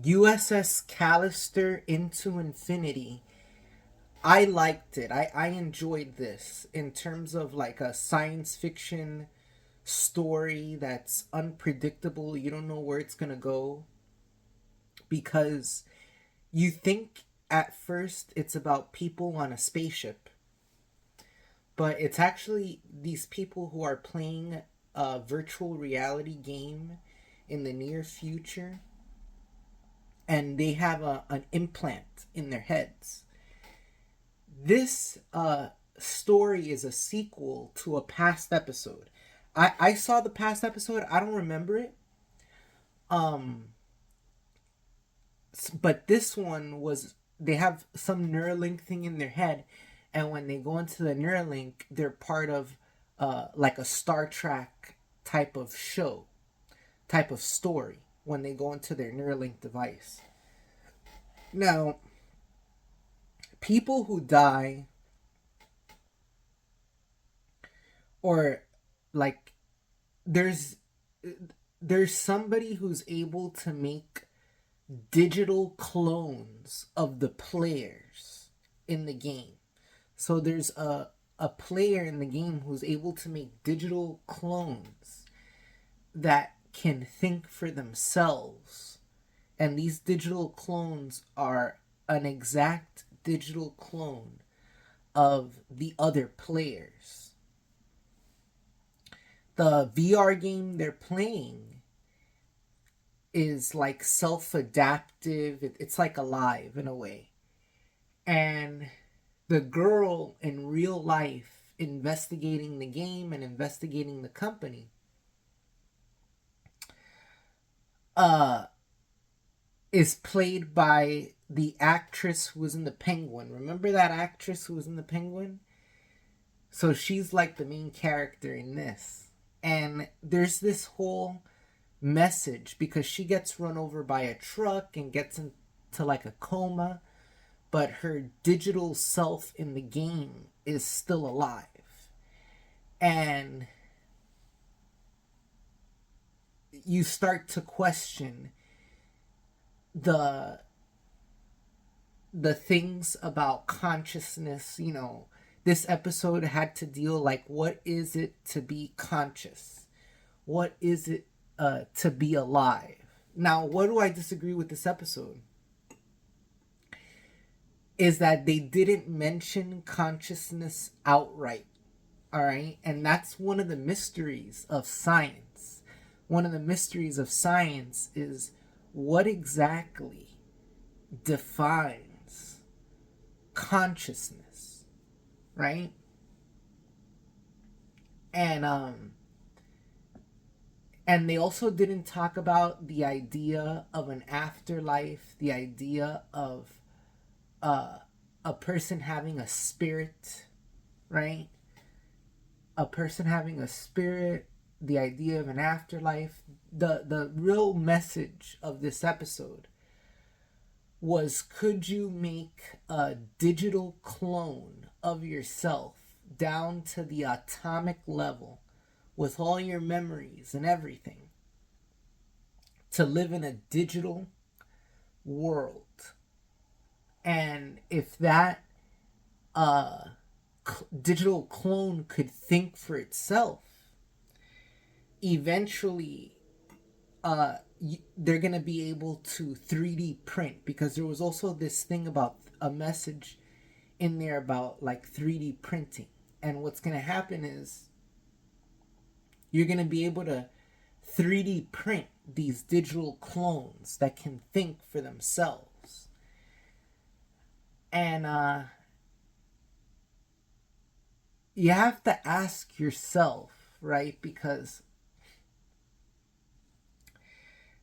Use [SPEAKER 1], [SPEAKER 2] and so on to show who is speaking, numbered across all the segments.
[SPEAKER 1] USS Callister Into Infinity. I liked it. I enjoyed this in terms of like a science fiction story that's unpredictable. You don't know where it's going to go because you think at first it's about people on a spaceship, but it's actually these people who are playing a virtual reality game in the near future, and they have an implant in their heads. This story is a sequel to a past episode. I saw the past episode. I don't remember it. Um, but this one was, they have some Neuralink thing in their head, and when they go into the Neuralink, they're part of like a Star Trek type of show, type of story when they go into their Neuralink device. Now, people who die, or like there's there's somebody who's able to make digital clones of the players in the game. So there's a player in the game who's able to make digital clones that can think for themselves. And these digital clones are an exact digital clone of the other players. The VR game they're playing is like self-adaptive. It's like alive in a way. And the girl in real life investigating the game and investigating the company uh is played by the actress who was in the Penguin. Remember that actress who was in the Penguin? So she's like the main character in this. And there's this whole message because she gets run over by a truck and gets into like a coma, but her digital self in the game is still alive. And you start to question the things about consciousness. This episode had to deal like, what is it to be conscious? What is it to be alive? Now, what do I disagree with this episode? Is that they didn't mention consciousness outright. All right. And that's one of the mysteries of science. One of the mysteries of science is what exactly defines consciousness, right? And they also didn't talk about the idea of an afterlife, the idea of a person having a spirit, right? A person having a spirit, the idea of an afterlife. The real message of this episode was, could you make a digital clone of yourself down to the atomic level with all your memories and everything to live in a digital world? And if that digital clone could think for itself, eventually they're going to be able to 3D print, because there was also this thing about a message in there about like 3D printing. And what's going to happen is you're going to be able to 3D print these digital clones that can think for themselves. And you have to ask yourself, right? Because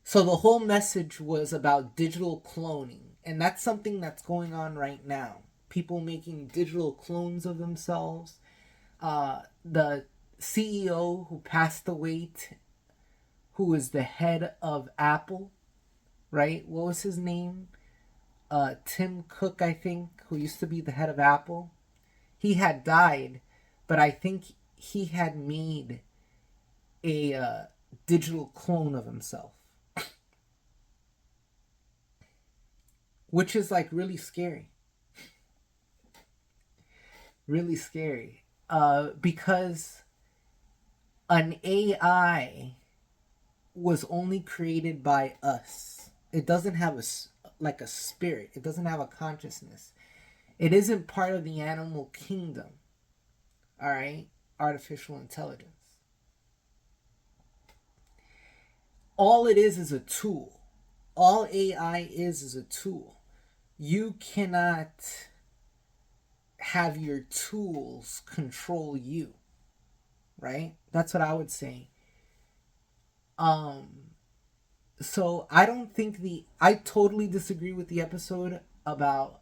[SPEAKER 1] so the whole message was about digital cloning, and that's something that's going on right now. People making digital clones of themselves. The CEO who passed away, who was the head of Apple, right? What was his name? Tim Cook, I think, who used to be the head of Apple. He had died, but I think he had made a digital clone of himself. which is like really scary. Really scary. Because an AI was only created by us. It doesn't have like a spirit. It doesn't have a consciousness. It isn't part of the animal kingdom. All right? Artificial intelligence. All it is a tool. All AI is a tool. You cannot have your tools control you. Right? That's what I would say. So I don't think I totally disagree with the episode about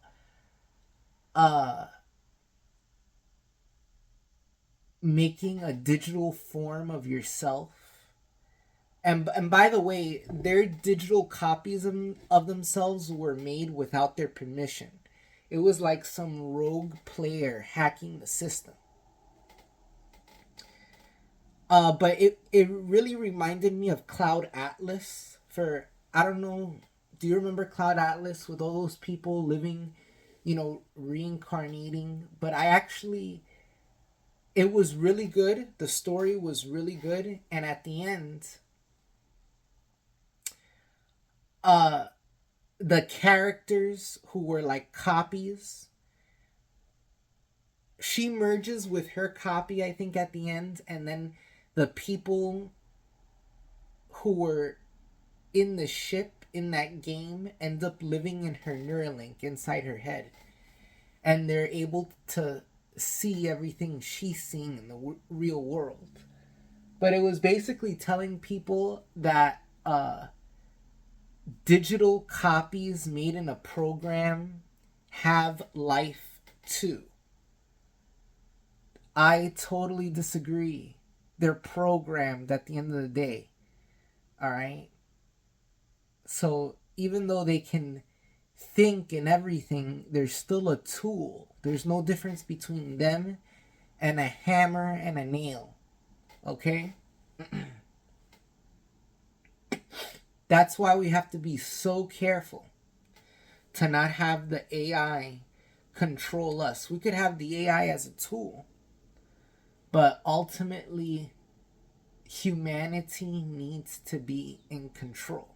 [SPEAKER 1] making a digital form of yourself. And by the way, their digital copies of themselves were made without their permission. It was like some rogue player hacking the system. But it really reminded me of Cloud Atlas. I don't know, do you remember Cloud Atlas with all those people living, reincarnating? But it was really good. The story was really good. And at the end, the characters who were like copies, she merges with her copy, I think, at the end. And then the people who were in the ship in that game end up living in her Neuralink inside her head. And they're able to see everything she's seeing in the real world. But it was basically telling people that digital copies made in a program have life too. I totally disagree. They're programmed at the end of the day. All right? So even though they can think and everything, they're still a tool. There's no difference between them and a hammer and a nail. Okay? That's why we have to be so careful to not have the AI control us. We could have the AI as a tool, but ultimately humanity needs to be in control.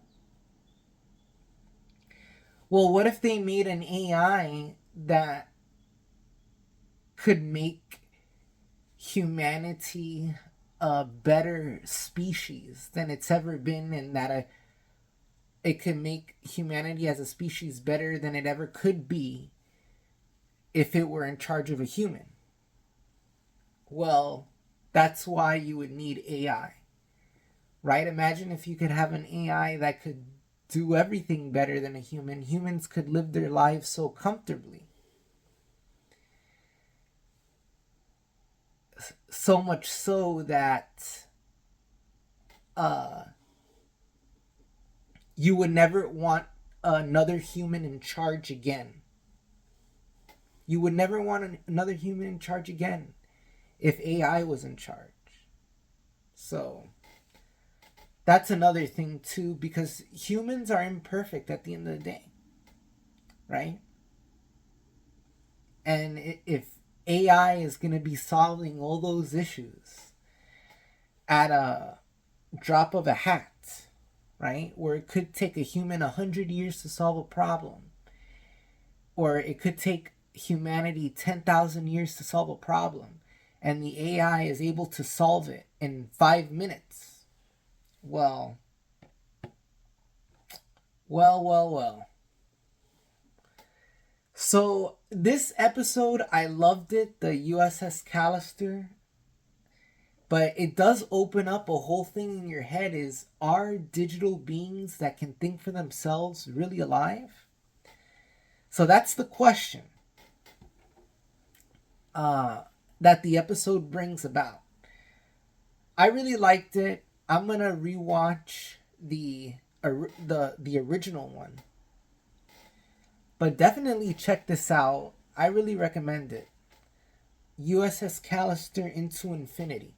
[SPEAKER 1] Well, what if they made an AI that could make humanity a better species than it's ever been, and that it could make humanity as a species better than it ever could be if it were in charge of a human? Well, that's why you would need AI, right? Imagine if you could have an AI that could do everything better than a human. Humans could live their lives so comfortably. So much so that you would never want another human in charge again. You would never want another human in charge again if AI was in charge. So that's another thing too, because humans are imperfect at the end of the day, right? And if AI is going to be solving all those issues at a drop of a hat, right? Where it could take a human 100 years to solve a problem, or it could take humanity 10,000 years to solve a problem, and the AI is able to solve it in 5 minutes. Well. So this episode, I loved it, the USS Callister. But it does open up a whole thing in your head: are digital beings that can think for themselves really alive? So that's the question that the episode brings about. I really liked it. I'm gonna rewatch the original one, but definitely check this out. I really recommend it. USS Callister Into Infinity.